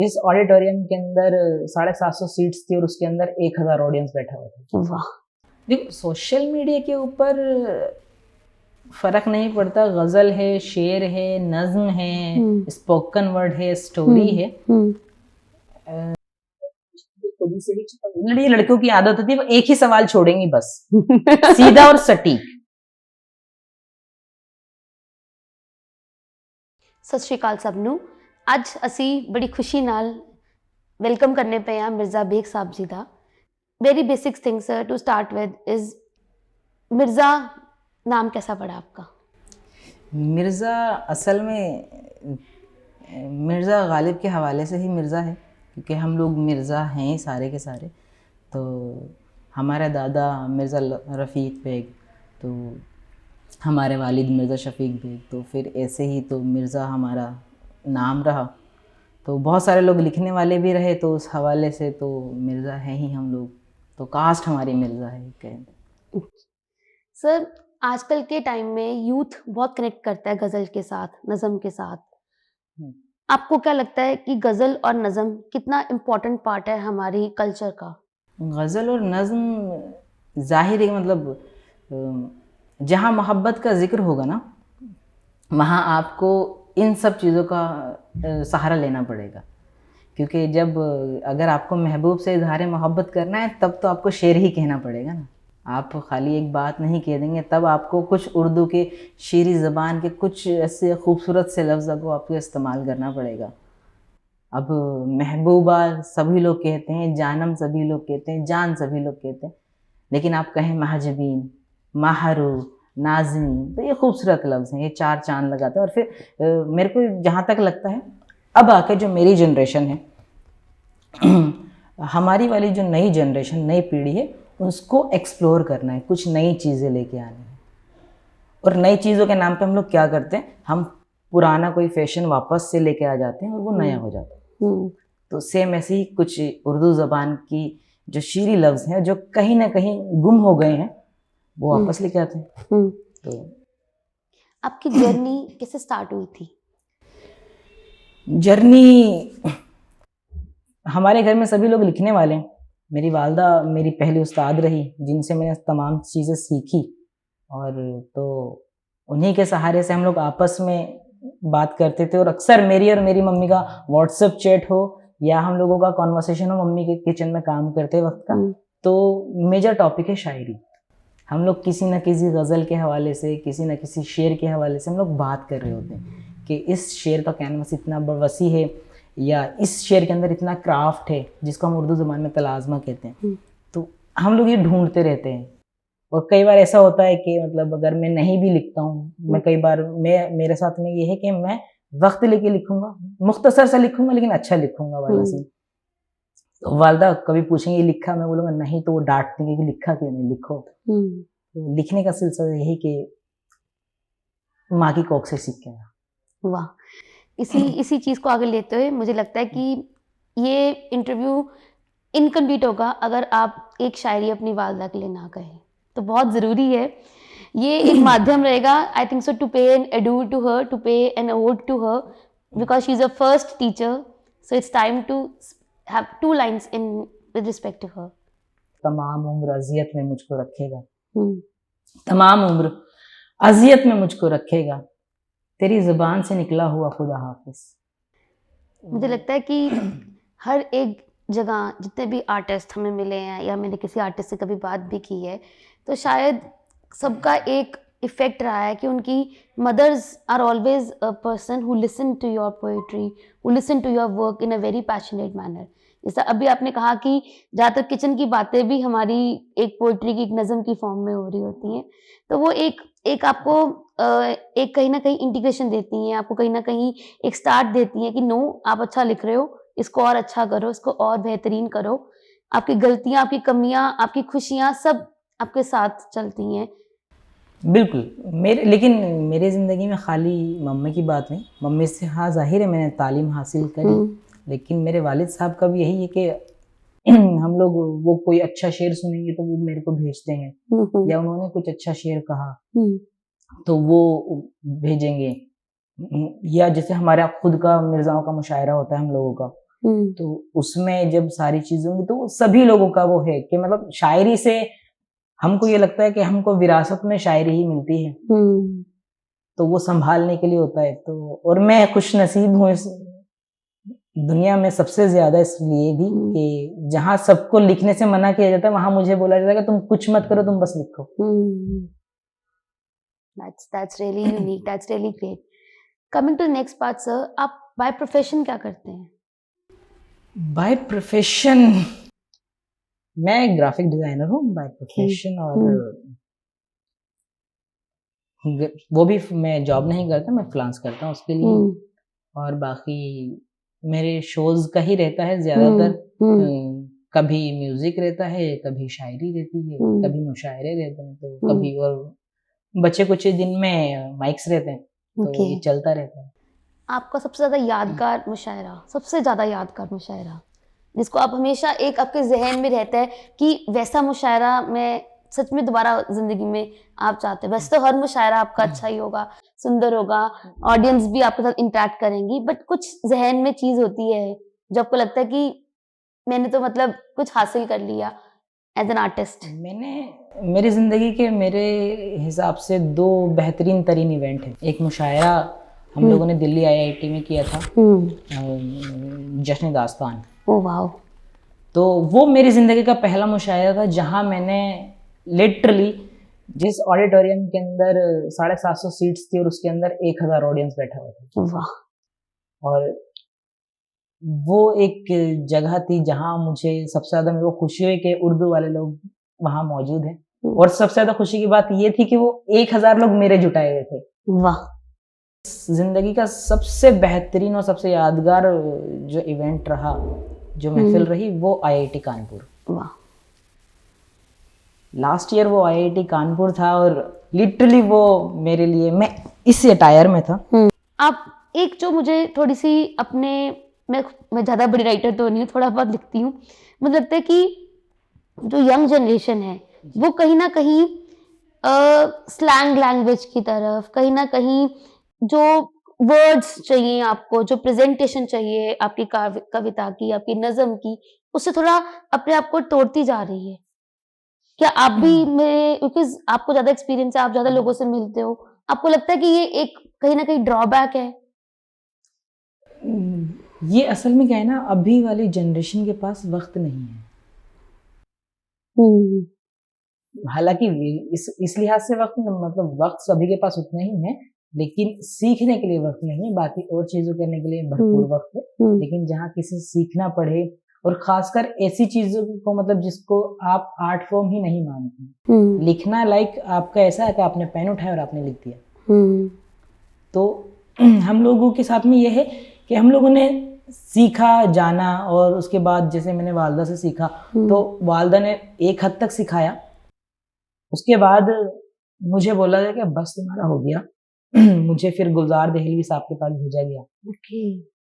इस ऑडिटोरियम के अंदर 750 सीट्स थी और उसके अंदर 1000 ऑडियंस बैठा हुआ था। वाह। देखो सोशल मीडिया के ऊपर फर्क नहीं पड़ता, गजल है, शेर है, नज्म है, स्पोकन वर्ड है, स्टोरी है, खुद से ही ये लड़कियों की आदत होती है, वो एक ही सवाल छोड़ेंगी बस, सीधा और सटीक। सत श्री अकाल सब ਨੂੰ। ਅੱਜ ਅਸੀਂ ਬੜੀ ਖੁਸ਼ੀ ਨਾਲ ਵੈਲਕਮ ਕਰਨੇ ਪਏ ਹਾਂ ਮਿਰਜ਼ਾ ਬੇਗ ਸਾਹਿਬ ਜੀ ਦਾ। Very basic thing sir to start with is Mirza नाम कैसा पड़ा आपका? मिर्ज़ा असल में मिर्ज़ा गालिब के हवाले से ही मिर्ज़ा है, क्योंकि हम लोग मिर्ज़ा हैं सारे के सारे। तो हमारे दादा मिर्ज़ा रफ़ीक बेग, तो हमारे वालिद मिर्ज़ा शफ़ीक बेग, तो फिर ऐसे ही तो मिर्ज़ा हमारा नाम रहा। तो बहुत सारे लोग लिखने वाले भी रहे, तो उस हवाले से तो मिर्ज़ा है ही हम लोग, तो कास्ट हमारी मिर्ज़ा है कहें। सर आजकल के टाइम में यूथ बहुत कनेक्ट करता है गज़ल के साथ, नज़म के साथ। आपको क्या लगता है कि गज़ल और नज़म कितना इम्पोर्टेंट पार्ट है हमारी कल्चर का? गज़ल और नज़म ज़ाहिर है, मतलब जहाँ मोहब्बत का ज़िक्र होगा ना, वहाँ आपको इन सब चीज़ों का सहारा लेना पड़ेगा। क्योंकि जब अगर आपको महबूब से इज़हार मोहब्बत करना है, तब तो आपको शेर ही कहना पड़ेगा ना। आप खाली एक बात नहीं कह देंगे, तब आपको कुछ उर्दू के शीरी ज़बान के कुछ ऐसे खूबसूरत से लफ्ज़ को आपको इस्तेमाल करना पड़ेगा। अब महबूबा सभी लोग कहते हैं, जानम सभी लोग कहते हैं, जान सभी लोग कहते हैं, लेकिन आप कहें महजबीन, माहरू, नाज़नीन, तो ये खूबसूरत लफ्ज़ हैं, ये चार चांद लगाते हैं। और फिर मेरे को जहाँ तक लगता है, अब आके जो मेरी जनरेशन है, हमारी वाली जो नई जनरेशन, नई पीढ़ी है, उसको एक्सप्लोर करना है, कुछ नई चीज़ें लेके आनी है। और नई चीज़ों के नाम पे हम लोग क्या करते हैं, हम पुराना कोई फैशन वापस से लेके आ जाते हैं और वो नया हो जाता है। तो सेम ऐसे ही कुछ उर्दू ज़बान की जो शीरी लफ्ज़ हैं, जो कहीं ना कहीं गुम हो गए हैं, वो वापस लेके आते हैं। तो आपकी जर्नी कैसे स्टार्ट हुई थी? जर्नी, हमारे घर में सभी लोग लिखने वाले हैं। मेरी वालदा मेरी पहली उस्ताद रही, जिनसे मैंने तमाम चीज़ें सीखी, और तो उन्हीं के सहारे से हम लोग आपस में बात करते थे। और अक्सर मेरी और मेरी मम्मी का व्हाट्सएप चैट हो या हम लोगों का कॉन्वर्सेशन हो मम्मी के किचन में काम करते वक्त का, तो मेजर टॉपिक है शायरी। हम लोग किसी न किसी गज़ल के हवाले से, किसी न किसी शेर के हवाले से हम लोग बात कर रहे होते हैं कि इस शेर का कैनवस इतना वसी है, या इस शेर के अंदर इतना क्राफ्ट है, जिसको हम उर्दू ज़बान में तलाज़मा कहते हैं। तो हम लोग ये ढूंढते रहते हैं। और कई बार ऐसा होता है कि मतलब अगर मैं नहीं भी लिखता हूँ, मैं कई बार मेरे साथ में ये है कि मैं वक्त लेके लिखूंगा, मुख्तसर सा लिखूंगा, लेकिन अच्छा लिखूंगा वाला सीन। तो वालदा कभी पूछेंगे लिखा, मैं बोलूँगा नहीं, तो वो डांट देंगे कि लिखा क्यों नहीं, लिखो। तो लिखने का सिलसिला यही कि माँ की कोख से सीख के आया। वाह। इसी चीज़ को आगे लेते हुए मुझे लगता है कि ये इंटरव्यू इनकम्प्लीट होगा अगर आप एक शायरी अपनी वालदा के लिए ना कहें, तो बहुत ज़रूरी है। ये एक माध्यम रहेगा, I think so, to pay an adieu to her, to pay an ode to her, because she is a first teacher, so it's time to have 2 lines in with respect to her. तमाम उम्र अजियत में मुझको रखेगा, तमाम उम्र अजियत में मुझको रखेगा, तेरी ज़ुबान से निकला हुआ खुदा हाफिज़। मुझे लगता है कि हर एक जगह जितने भी आर्टिस्ट हमें मिले हैं, या मैंने किसी आर्टिस्ट से कभी बात भी की है, तो शायद सबका एक इफ़ेक्ट रहा है कि उनकी mothers are always a person who listen to your poetry, who listen to your work in a very passionate manner. जैसा अभी आपने कहा कि ज़्यादातर किचन की बातें भी हमारी एक पोएट्री की, एक नज़म की फॉर्म में हो रही होती हैं, तो वो एक आपको एक कहीं ना कहीं इंटीग्रेशन देती हैं, आपको कहीं ना कहीं एक स्टार्ट देती हैं कि नो, आप अच्छा लिख रहे हो, इसको और अच्छा करो, इसको और बेहतरीन करो। आपकी गलतियाँ, आपकी कमियाँ, आपकी खुशियाँ सब आपके साथ चलती हैं। बिल्कुल, लेकिन मेरी ज़िंदगी में खाली मम्मी की बात नहीं, मम्मी से हाँ ज़ाहिर है मैंने तालीम हासिल करी, लेकिन मेरे वालिद साहब का भी यही है कि हम लोग, वो कोई अच्छा शेर सुनेंगे तो वो मेरे को भेजते हैं, या उन्होंने कुछ अच्छा शेर कहा तो वो भेजेंगे, या जैसे हमारा खुद का मिर्ज़ाओं का मुशायरा होता है हम लोगों का, तो उसमें जब सारी चीजें होंगी तो सभी लोगों का वो है कि मतलब शायरी से हमको ये लगता है कि हमको विरासत में शायरी ही मिलती है, तो वो संभालने के लिए होता है। तो और मैं खुश नसीब हूँ इस दुनिया में सबसे ज्यादा इसलिए भी कि जहाँ सबको लिखने से मना किया जाता है वहां मुझे बोला जाता है कि तुम कुछ मत करो, तुम बस लिखो। That's really unique. That's really great. Coming to the next part, sir, आप by profession क्या करते हैं? बाय प्रोफेशन मैं ग्राफिक डिजाइनर हूँ बाय प्रोफेशन, और वो भी मैं जॉब नहीं करता, मैं फ्रीलांस करता हूँ उसके लिए। और बाकी मेरे शोज का ही रहता है ज्यादातर। कभी म्यूजिक रहता है, कभी शायरी रहती है, कभी मुशायरे रहते हैं, तो कभी और बच्चे कुछ दिन में माइक्स रहते हैं, तो ये चलता रहता है। आपका सबसे ज्यादा यादगार मुशायरा, सबसे ज्यादा यादगार मुशायरा जिसको आप हमेशा एक आपके जहन में रहता है कि वैसा मुशायरा मैं सच में दोबारा जिंदगी में आप चाहते हैं? वैसे तो हर मुशायरा आपका अच्छा ही होगा, सुंदर होगा, ऑडियंस भी आपके साथ इंटरेक्ट करेंगी, बट कुछ जहन में चीज होती है जो आपको लगता है कि मैंने तो मतलब कुछ हासिल कर लिया एज एन आर्टिस्ट। मेरी जिंदगी के मेरे हिसाब से 2 बेहतरीन तरीन इवेंट है। एक मुशायरा हम लोगों ने दिल्ली IIT में किया था, जश्न दास्तान। Oh wow. तो वो मेरी जिंदगी का पहला मुशायरा था जहां मैंने लिटरली जिस ऑडिटोरियम के अंदर 750 सीट्स थी और उसके अंदर 1000 ऑडियंस बैठा हुआ था। वाह। और वो एक जगह थी जहां मुझे सबसे ज्यादा मेरे को खुशी हुई कि उर्दू वाले लोग वहां मौजूद हैं, और सबसे ज्यादा खुशी की बात ये थी कि वो 1000 लोग मेरे जुटाए हुए थे। वाह। जिंदगी का सबसे बेहतरीन और सबसे यादगार जो इवेंट रहा, जो महफिल रही, वो IIT कानपुर। वाह। लास्ट ईयर वो IIT कानपुर था और लिटरली वो मेरे लिए, मैं इस अटायर में था। आप एक जो मुझे थोड़ी सी अपने, मैं ज़्यादा बड़ी राइटर तो नहीं हूँ, थोड़ा बहुत लिखती हूँ, मुझे लगता है कि जो यंग जनरेशन है वो कहीं ना कहीं स्लैंग लैंग्वेज की तरफ, कहीं ना कहीं जो वर्ड्स चाहिए आपको, जो प्रेजेंटेशन चाहिए आपकी कविता की, आपकी नज़म की, उससे थोड़ा अपने आप को तोड़ती जा रही है। क्या आप भी बिकॉज आपको ज़्यादा एक्सपीरियंस है, आप ज़्यादा लोगों से मिलते हो, आपको लगता है कि ये एक कहीं ना कहीं ड्रॉबैक है? ये असल में क्या है ना, अभी वाली जनरेशन के पास वक्त नहीं है। हालांकि इस लिहाज से वक्त, मतलब वक्त सभी के पास उतना ही है, लेकिन सीखने के लिए वक्त नहीं है, बाकी और चीजों करने के लिए भरपूर वक्त है। लेकिन जहाँ किसी से सीखना पड़े, और खासकर ऐसी चीजों को, मतलब जिसको आप आर्ट फॉर्म ही नहीं मानते, लिखना लाइक आपका ऐसा है कि आपने पेन उठाया और आपने लिख दिया। तो हम लोगों के साथ में ये है कि हम लोगों ने सीखा, जाना, और उसके बाद जैसे मैंने वालदा से सीखा, तो वालदा ने एक हद तक सिखाया। उसके बाद मुझे बोला गया कि बस तुम्हारा हो गया। मुझे फिर गुलजार दहलवी साहब के पास भेजा गया।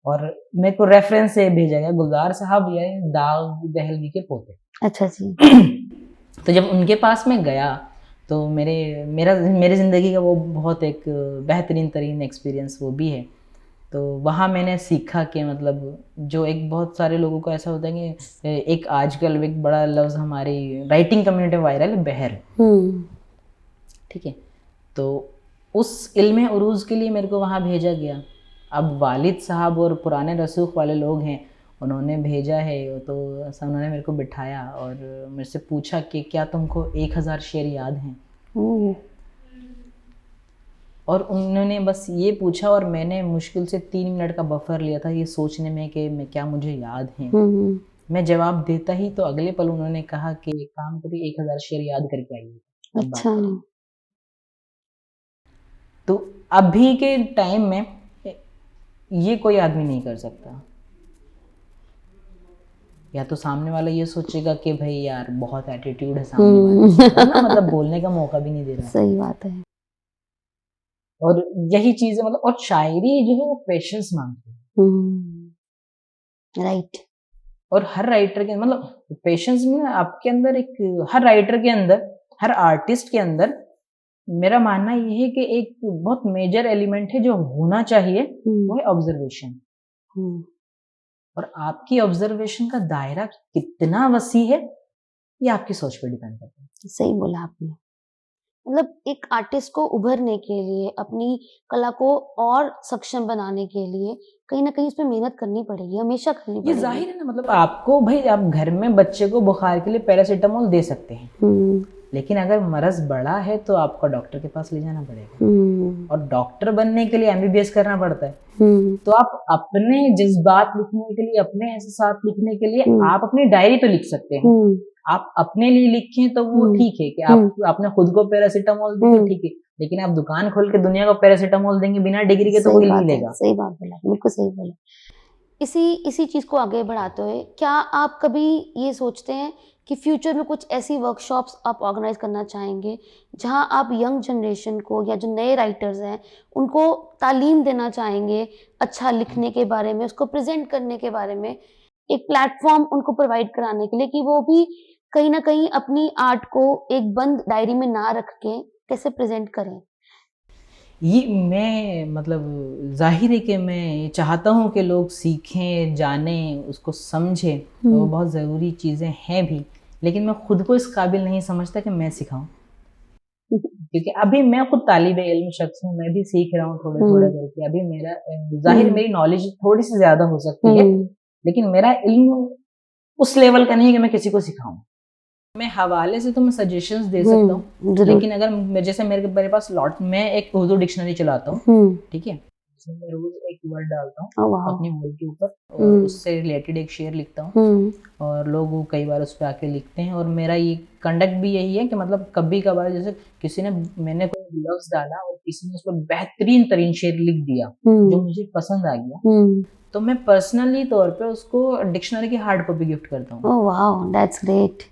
और मेरे को रेफरेंस से भेजा गया, गुलजार साहब ये दाऊद दहलवी के पोते। अच्छा जी। तो जब उनके पास में गया तो मेरे ज़िंदगी का वो बहुत एक बेहतरीन तरीन एक्सपीरियंस वो भी है। तो वहाँ मैंने सीखा कि मतलब जो एक बहुत सारे लोगों को ऐसा होता है कि एक आजकल एक बड़ा लफ्ज़ हमारी राइटिंग कम्युनिटी वायरल है, बहर। ठीक है, तो उस इल्म उरूज़ के लिए मेरे को वहाँ भेजा गया। अब वालिद साहब और पुराने रसूख वाले लोग हैं, उन्होंने भेजा है, तो उन्होंने मेरे को बिठाया और मेरे से पूछा कि क्या तुमको 1000 शेर याद हैं। और उन्होंने बस ये पूछा, और मैंने मुश्किल से 3 मिनट का बफर लिया था ये सोचने में कि क्या मुझे याद है। मैं जवाब देता ही तो अगले पल उन्होंने कहा कि एक काम करिए, 1000 शेर याद करके आइए। अच्छा। तो अभी के टाइम में ये कोई आदमी नहीं कर सकता। या तो सामने वाला ये सोचेगा कि भाई यार बहुत एटीट्यूड है सामने वाला, मतलब बोलने का मौका भी नहीं दे रहा। सही बात है। और यही चीज है, मतलब, और शायरी जो है वो पेशेंस मांगती है। राइट। और हर राइटर के, मतलब पेशेंस में आपके अंदर एक, हर राइटर के अंदर, हर आर्टिस्ट के अंदर, मेरा मानना ये है कि एक बहुत मेजर एलिमेंट है जो होना चाहिए, वो है ऑब्जर्वेशन। और आपकी ऑब्जर्वेशन का दायरा कितना वसी है, ये आपकी सोच पे डिपेंड करता है। सही बोला आपने। मतलब एक आर्टिस्ट को उभरने के लिए, अपनी कला को और सक्षम बनाने के लिए कहीं न कहीं उसमें मेहनत करनी पड़ेगी, हमेशा करनी ये पड़ेगी। ज़ाहिर है ना, मतलब आपको भाई आप घर में बच्चे को बुखार के लिए पैरासिटामोल दे सकते हैं, हुँ, लेकिन अगर मरज़ बड़ा है तो आपको डॉक्टर के पास ले जाना पड़ेगा, हुँ, और डॉक्टर बनने के लिए एमबीबीएस करना पड़ता है। हुँ, तो आप अपने जज़्बात लिखने के लिए, अपने एहसासात लिखने के लिए हुँ, आप अपनी डायरी तो लिख सकते हैं। हुँ, आप अपने लिए लिखें तो वो हुँ, ठीक है कि हुँ, आपने खुद को पैरासिटामोल दी तो हुँ। ठीक है, लेकिन आप दुकान खोल के दुनिया को पैरासिटामोल देंगे बिना डिग्री के तो सही कोई नहीं बात है, लेगा। सही बात बोला, बिल्कुल सही बोला। इसी इसी चीज़ को आगे बढ़ाते हुए, क्या आप कभी ये सोचते हैं कि फ्यूचर में कुछ ऐसी वर्कशॉप्स आप ऑर्गेनाइज़ करना चाहेंगे, जहाँ आप यंग जनरेशन को या जो नए राइटर्स हैं, उनको तालीम देना चाहेंगे, अच्छा लिखने के बारे में, उसको प्रेज़ेंट करने के बारे में, एक प्लेटफ़ॉर्म उनको प्रोवाइड कराने के लिए कि वो भी कहीं न कहीं अपनी आर्ट को एक बंद डायरी में ना रख के कैसे प्रेज़ेंट करें? ये मैं मतलब ज़ाहिर है कि मैं चाहता हूँ कि लोग सीखें, जानें, उसको समझें, और वो हुँ, बहुत ज़रूरी चीज़ें हैं भी, लेकिन मैं खुद को इस काबिल नहीं समझता कि मैं सिखाऊँ। क्योंकि अभी मैं खुद तालिब-ए-इल्म शख्स हूँ, मैं भी सीख रहा हूँ थोड़ा-थोड़ा हुँ, करके। अभी मेरा ज़ाहिर हुँ, मेरी नॉलेज थोड़ी-सी ज़्यादा हो सकती है, हुँ, लेकिन मेरा इल्म उस लेवल का नहीं है कि मैं किसी को सिखाऊँ। मैं हवाले से तो मैं सजेशंस दे सकता हूँ, हुँ, ज़रूर। लेकिन अगर जैसे मेरे पास लॉट मैं एक उर्दू डिक्शनरी चलाता हूँ, हुँ, ठीक है? जिसमें मैं रोज़ एक वर्ड डालता हूँ ओह वाओ! अपनी बोल के ऊपर, और हुँ, उससे रिलेटेड एक शेर लिखता हूँ, हुँ, और लोग वो कई बार उस पे आके लिखते हैं, और मेरा ये कंडक्ट भी यही है कि मतलब कभी-कभार जैसे मैंने कोई लफ्ज़ डाला और किसी ने उस पे बेहतरीन तरीन शेर लिख दिया, जो हुँ, मुझे पसंद आ गया, हुँ, तो मैं पर्सनली तौर पे उसको डिक्शनरी की हार्ड कॉपी गिफ्ट करता हूँ। Oh wow! That's great.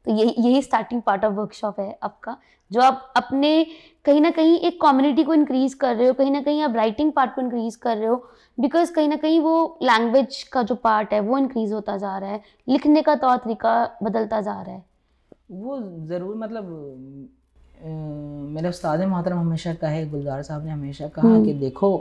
तो यही यही स्टार्टिंग पार्ट ऑफ वर्कशॉप है आपका, जो आप अपने कहीं न कहीं एक कम्युनिटी को इंक्रीज़ कर रहे हो, कहीं न कहीं आप राइटिंग पार्ट को इंक्रीज़ कर रहे हो, बिकॉज़ कहीं न कहीं वो लैंग्वेज का जो पार्ट है, वो इंक्रीज़ होता जा रहा है, लिखने का तौर-तरीका बदलता जा रहा है। वो ज़रूर मतलब मेरे उस्ताद मोहतरम हमेशा कहे, गुलज़ार साहब ने हमेशा कहा हुँ, कि देखो,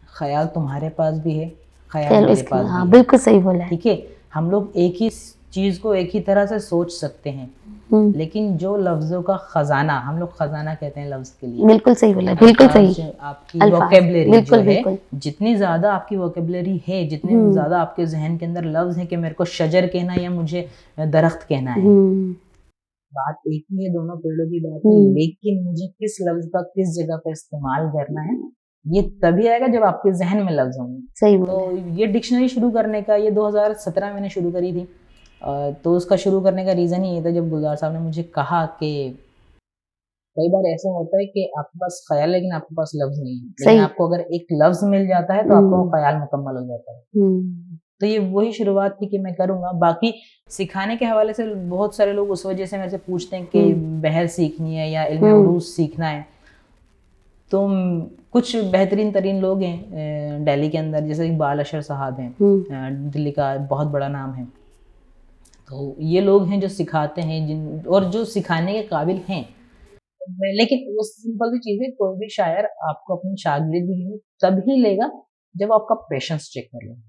ख़याल तुम्हारे पास भी है, ख़याल ख़ैर मेरे उसकी पास भी हाँ, है, बिल्कुल सही बोला है। ठीक है? हम लोग एक ही चीज़ को एक ही तरह से सोच सकते हैं, हुँ, लेकिन जो लफ्ज़ों का ख़ज़ाना, हम लोग ख़ज़ाना कहते हैं लफ्ज़ के लिए, बिल्कुल सही बोला है, बिल्कुल अल्फ़ाज़ सही। जो आपकी अल्फ़ाज़, वोकैब्युलरी जो बिल्कुल, है, बिल्कुल। जितनी ज़्यादा आपकी वोकैब्युलरी है, जितने हुँ, ज़्यादा आपके ज़हन के अंदर लफ्ज़ हैं कि मेरे को शजर कहना है या मुझे दरख्त कहना है, हुँ, बात एक ही है, दोनों पेड़ों की बात है, हुँ, लेकिन मुझे किस लफ्ज़ का किस जगह पे इस्तेमाल करना है, ये तभी आएगा जब आपके ज़हन में लफ्ज़ होंगे। सही तो बोला है। ये डिक्शनरी शुरू करने का, ये 2017 मैंने शुरू करी थी। तो उसका शुरू करने का रीज़न ही ये था, जब गुलज़ार साहब ने मुझे कहा कि कई बार ऐसा होता है कि आपके पास ख़याल है लेकिन आपके पास लफ्ज़ नहीं है। लेकिन सही आपको अगर एक लफ्ज़ मिल जाता है तो आपका वो हुँ, ख़याल मुकम्मल हो जाता है। हुँ, तो ये वही शुरुआत थी कि मैं करूँगा। बाकी सिखाने के हवाले से बहुत सारे लोग उस वजह से मेरे से पूछते हैं कि हुँ, बहर सीखनी है या इल्म हुँ, उरूज़ सीखना है। तो कुछ बेहतरीन तरीन लोग हैं दिल्ली के अंदर, जैसे इकबाल अशर साहब हैं, हुँ, दिल्ली का बहुत बड़ा नाम है। तो ये लोग हैं जो सिखाते हैं, जिन और जो सिखाने के काबिल हैं। लेकिन वो सिंपल सी चीज़ है, कोई भी शायर आपको अपनी शागिर्दी तभी लेगा जब आपका पेशेंस चेक कर लेगा।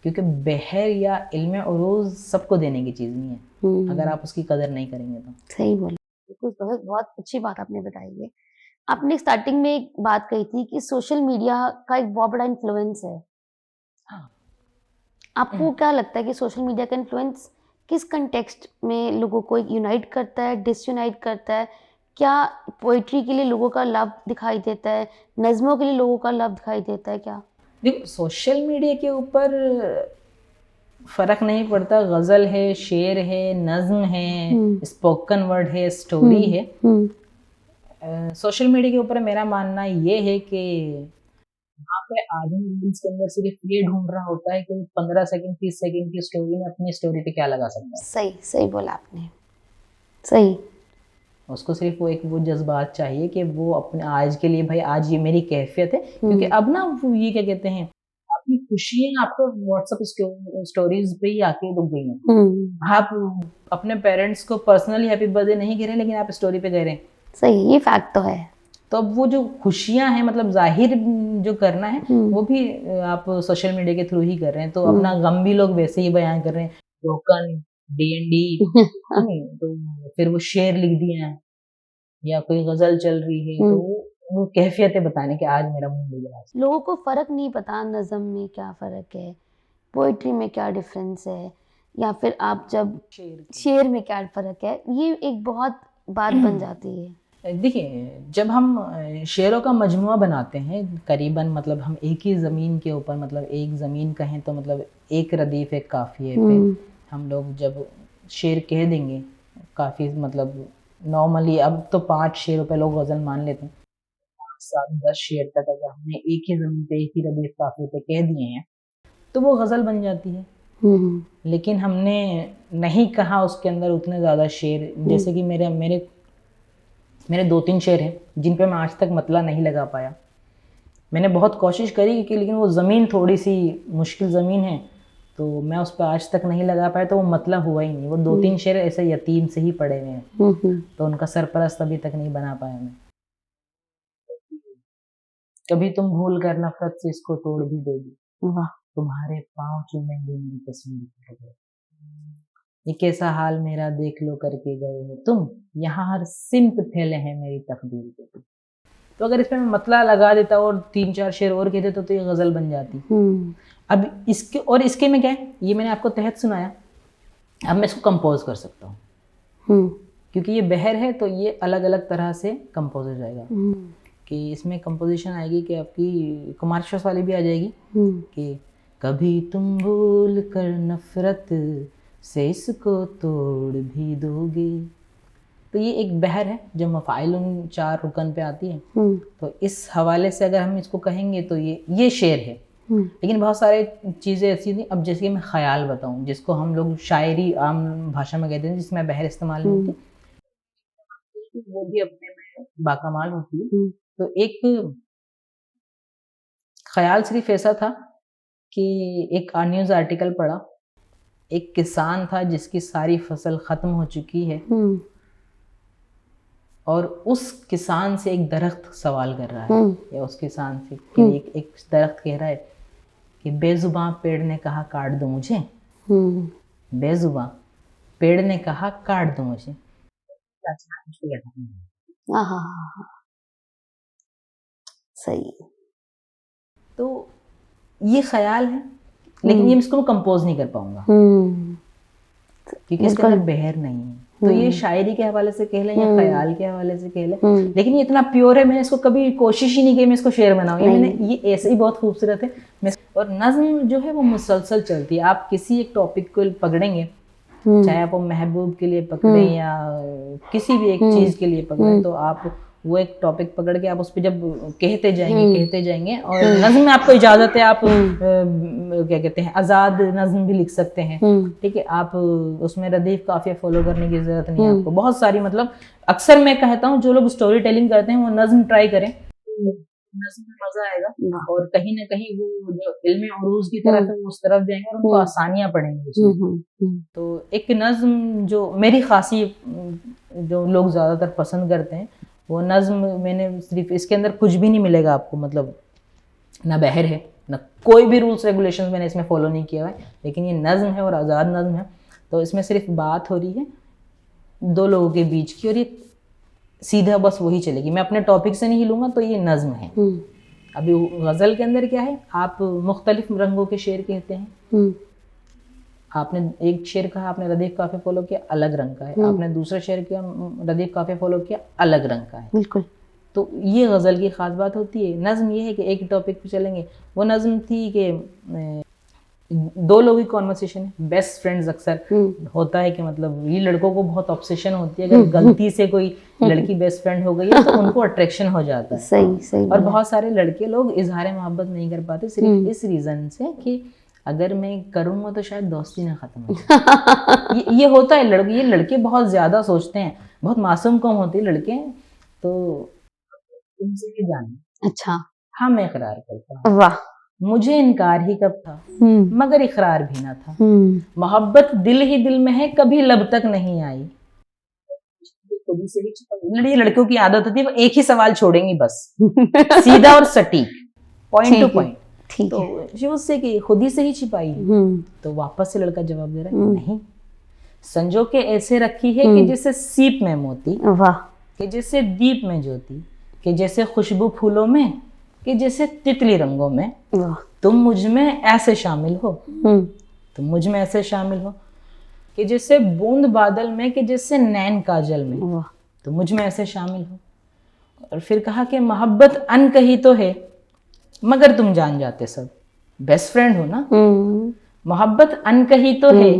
क्योंकि बहर या इल्म उरूज़ सबको देने की चीज़ नहीं है, अगर हुँ, आप उसकी कदर नहीं करेंगे तो। सही बोला। बिल्कुल, बहुत बहुत अच्छी बात आपने बताई है। आपने स्टार्टिंग में एक बात कही थी कि सोशल मीडिया का एक बहुत बड़ा इन्फ्लुएंस है। हाँ। आपको क्या लगता है कि सोशल मीडिया का इन्फ्लुएंस किस कॉन्टेक्स्ट में लोगों को यूनाइट करता है, डिसयूनाइट करता है? क्या पोएट्री के लिए लोगों का लव दिखाई देता है? नज़्मों के लिए लोगों का लव दिखाई देता है क्या? देखो, सोशल मीडिया के ऊपर फ़र्क नहीं पड़ता, ग़ज़ल है, शेर है, नज़्म है, हुँ, स्पोकन वर्ड है, स्टोरी हुँ, है। हुँ, सोशल मीडिया के ऊपर मेरा मानना ये है कि वहाँ पे आदमी रील्स के अंदर सिर्फ़ ये ढूँढ रहा होता है कि 15 सेकंड, 30 सेकंड की स्टोरी में अपनी स्टोरी पे क्या लगा सकता है। सही, सही बोला आपने। सही। उसको सिर्फ़ वो जज़्बात चाहिए कि वो अपने आज के लिए, भाई आज ये मेरी कैफ़ियत है, क्योंकि हुँ, अब ना वो ये क्या कहते हैं, आपकी खुशियाँ आपको व्हाट्सएप स्टोरीज़ पे ही आके रुक गई हैं। हुँ, आप अपने पेरेंट्स को पर्सनली हैप्पी बर्थडे नहीं कह रहे हैं, लेकिन आप स्टोरी पे कह रहे हैं। सही, ये फैक्ट तो है। तो अब वो जो खुशियां हैं मतलब जाहिर जो करना है वो भी आप सोशल मीडिया के थ्रू ही कर रहे हैं, तो अपना गम भी लोग वैसे ही बयान कर रहे हैं, टोकन D&D तो फिर वो शेर लिख दिए हैं या कोई गजल चल रही है, तो वो कैफियत है बताने कि आज मेरा मूड बिगड़ा है। लोगों को फ़र्क नहीं पता नज़म में क्या फ़र्क है, पोएट्री में क्या डिफ़रेंस है, या फिर आप जब शेर में क्या फ़र्क है, ये एक बहुत बात बन जाती है। देखिए, जब हम शेरों का मजमुआ बनाते हैं करीबन मतलब हम एक ही ज़मीन के ऊपर मतलब एक ज़मीन कहें तो मतलब एक रदीफ़ एक काफ़िए पे हम लोग जब शेर कह देंगे, काफ़ी मतलब नॉर्मली अब तो 5 शेरों पे लोग गज़ल मान लेते हैं, 7-10 शेर तक अगर हमने एक ही ज़मीन पे एक ही रदीफ़ काफ़िए पे कह दिए हैं, तो वो गज़ल बन जाती है। लेकिन हमने नहीं कहा उसके अंदर उतने ज़्यादा शेर, जैसे कि मेरे 2-3 शेर हैं जिन पे मैं आज तक मतला नहीं लगा पाया। मैंने बहुत कोशिश करी कि लेकिन वो ज़मीन थोड़ी-सी मुश्किल ज़मीन है, तो मैं उस पे आज तक नहीं लगा पाया, तो वो मतला हुआ ही नहीं। वो 2-3 शेर ऐसे यतीम से ही पड़े हुए हैं, तो उनका सरपरस्त अभी तक नहीं बना पाया मैं। कभी तुम भूल कर नफ़रत से इसको तोड़ भी दोगी, तुम्हारे पाँव चूमेंगे मेरी तस्वीर के बगैर। ये कैसा हाल मेरा देख लो करके गए हो तुम, यहाँ हर सिमत फैले हैं मेरी तकदीर के। तो अगर इसमें मैं मतला लगा देता और 3-4 शेर और कह देता तो ये गज़ल बन जाती। अब इसके में क्या है, ये मैंने आपको तहत सुनाया, अब मैं इसको कंपोज़ कर सकता हूँ, क्योंकि ये बहर है तो ये अलग-अलग तरह से कंपोज़ हो जाएगा। कि इसमें कंपोजिशन आएगी कि आपकी कुमार शॉस वाली भी आ जाएगी कि कभी तुम भूल कर नफ़रत से इसको तोड़ भी दोगे। तो ये एक बहर है जो मफ़ाइल उन 4 रुकन पे आती है। तो इस हवाले से अगर हम इसको कहेंगे तो ये शेर है। लेकिन बहुत सारे चीज़ें ऐसी थी, अब जैसे कि मैं ख़याल बताऊं जिसको हम लोग शायरी आम भाषा में कहते हैं, जिसमें बहर इस्तेमाल नहीं होती, वो भी अपने में बाकमाल होती है। तो एक ख़याल सिर्फ ऐसा था कि एक न्यूज़ आर्टिकल पढ़ा, एक किसान था जिसकी सारी फसल ख़त्म हो चुकी है और उस किसान से एक दरख्त सवाल कर रहा है, या उस किसान से कि एक दरख्त कह रहा है कि बेज़ुबां पेड़ ने कहा काट दो मुझे, बेज़ुबां पेड़ ने कहा काट दो मुझे। सही। तो ये ख्याल है, लेकिन ये इसको मैं कंपोज नहीं कर पाऊंगा क्योंकि इसके अंदर बहर नहीं है। तो ये शायरी के हवाले से कह लें या ख्याल के हवाले से कह लें, लेकिन ये इतना प्योर है, मैंने इसको कभी कोशिश ही नहीं की मैं इसको शेर बनाऊं। ये ऐसे ही बहुत खूबसूरत है। और नज़्म जो है वो मुसलसल चलती है। आप किसी एक टॉपिक को पकड़ेंगे, चाहे आप वो महबूब के लिए पकड़े या किसी भी एक चीज के लिए पकड़े, तो आप वो एक टॉपिक पकड़ के आप उस पर जब कहते जाएंगे और नज़्म में आपको इजाज़त है, आप क्या कहते हैं आज़ाद नज़्म भी लिख सकते हैं, ठीक है। आप उसमें रदीफ काफ़िया फॉलो करने की ज़रूरत नहीं है आपको। बहुत सारी मतलब अक्सर मैं कहता हूँ जो लोग स्टोरी टेलिंग करते हैं वो नज़्म ट्राई करें, नज़्म में मज़ा आएगा और कहीं ना कहीं वो जो इल्म उरूज की तरफ है वो उस तरफ जाएंगे और उनको आसानियाँ पड़ेंगी। तो एक नज़्म जो मेरी खासी जो लोग ज़्यादातर पसंद करते हैं वो नज़्म, मैंने सिर्फ इसके अंदर कुछ भी नहीं मिलेगा आपको, मतलब ना बहर है ना कोई भी रूल्स रेगुलेशंस मैंने इसमें फॉलो नहीं किया है, लेकिन ये नज़्म है और आज़ाद नज़्म है। तो इसमें सिर्फ बात हो रही है 2 लोगों के बीच की और ये सीधा बस वही चलेगी, मैं अपने टॉपिक से नहीं हिलूंगा, तो ये नज़्म है। अभी गज़ल के अंदर क्या है, आप मुख्तलिफ रंगों के शेर कहते हैं। आपने एक शेर कहा, आपने रदीफ काफ़ी फॉलो किया, अलग रंग का है। आपने दूसरा शेर किया, रदीफ काफ़ी फॉलो किया, अलग रंग का है। बिल्कुल। तो ये गज़ल की ख़ास बात होती है। नज़्म ये है कि एक टॉपिक पे चलेंगे। वो नज़्म थी कि 2 लोगों की कॉन्वर्सेशन है, बेस्ट फ्रेंड्स। अक्सर होता है कि मतलब ये लड़कों को बहुत ऑब्सेशन होती है, अगर गलती से कोई लड़की बेस्ट फ्रेंड हो गई है तो उनको अट्रैक्शन हो जाता है। सही। और बहुत सारे लड़के लोग इजहार मोहब्बत नहीं कर पाते सिर्फ इस रीज़न से कि अगर मैं करूँगा तो शायद दोस्ती ना ख़त्म हो जाए। ये होता है। ये लड़के बहुत ज़्यादा सोचते हैं, बहुत मासूम कौम होती है लड़के। तो उनसे ये जाने, अच्छा हाँ मैं इकरार करता हूँ, वाह मुझे इनकार ही कब था, मगर इकरार भी ना था। मोहब्बत दिल ही दिल में है, कभी लब तक नहीं आई। खुद ही से ही छिपाएंगी। लड़कियों की आदत होती है, वो एक ही सवाल छोड़ेंगी बस, सीधा और सटीक, पॉइंट टू ठीक है, पॉइंट। ठीक है। तो जो उससे कि खुद ही से ही छिपाई है, तो वापस से लड़का जवाब दे रहा है नहीं, संजो के ऐसे रखी है कि जैसे सीप में मोती, वाह, कि जैसे दीप में ज्योति, कि जैसे खुशबू फूलों में, कि जैसे तितली रंगों में, वाह, तुम मुझ में ऐसे शामिल हो, तुम मुझ में ऐसे शामिल हो, कि जैसे बूंद बादल में, कि जैसे नैन काजल में, वाह, तुम मुझ में ऐसे शामिल हो। और फिर कहा कि मोहब्बत अनकही तो है मगर तुम जान जाते सब, बेस्ट फ्रेंड हो ना, मोहब्बत अनकही तो है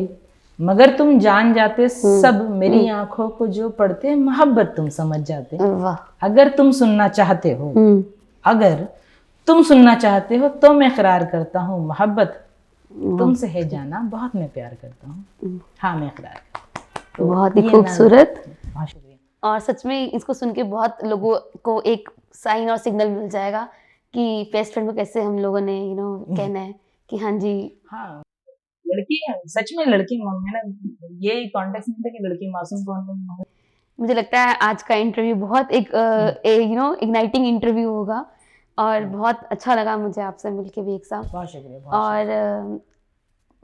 मगर तुम जान जाते सब, मेरी आंखों को जो पढ़ते मोहब्बत तुम समझ जाते, वाह, अगर तुम सुनना चाहते हो, अगर तुम सुनना चाहते हो तो मैं इकरार करता हूँ मोहब्बत तुमसे है जाना बहुत मैं प्यार करता हूँ, हाँ मैं इकरार करता हूँ। तो बहुत ही ये खूबसूरत। बहुत शुक्रिया। और सच में इसको सुन के बहुत लोगों को एक साइन और सिग्नल मिल जाएगा कि बेस्ट फ्रेंड को कैसे हम लोगों ने कहना है कि हाँ जी। हाँ, लड़की सच में लड़की, मैंने ये कॉन्टेक्स्ट नहीं था कि लड़की मासूम कौन। मुझे लगता है आज का इंटरव्यू बहुत एक इग्नाइटिंग इंटरव्यू होगा और बहुत अच्छा लगा मुझे आपसे मिलके भी एक साथ। बहुत शुक्रिया। और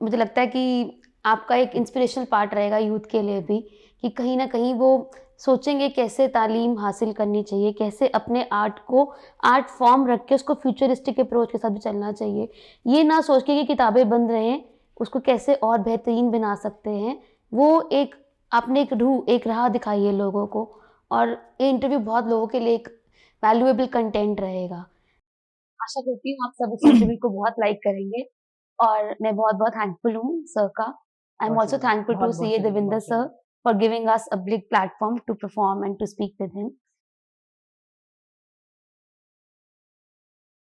मुझे लगता है कि आपका एक इंस्पिरेशनल पार्ट रहेगा यूथ के लिए भी कि कहीं न कहीं वो सोचेंगे कैसे तालीम हासिल करनी चाहिए, कैसे अपने आर्ट को आर्ट फॉर्म रख के उसको फ्यूचरिस्टिक अप्रोच के साथ भी चलना चाहिए। ये ना सोच के कि किताबें बंद रहें, उसको कैसे और बेहतरीन बना सकते हैं। वो एक आपने एक राह दिखाई है लोगों को और ये इंटरव्यू बहुत लोगों के लिए एक वैल्यूएबल कंटेंट रहेगा। आशा करती हूँ आप सब इस इंटरव्यू को बहुत लाइक करेंगे और मैं बहुत-बहुत थैंकफुल हूँ सर का। I am also thankful to CA Devinder sir for giving us a big platform to perform and to speak with him.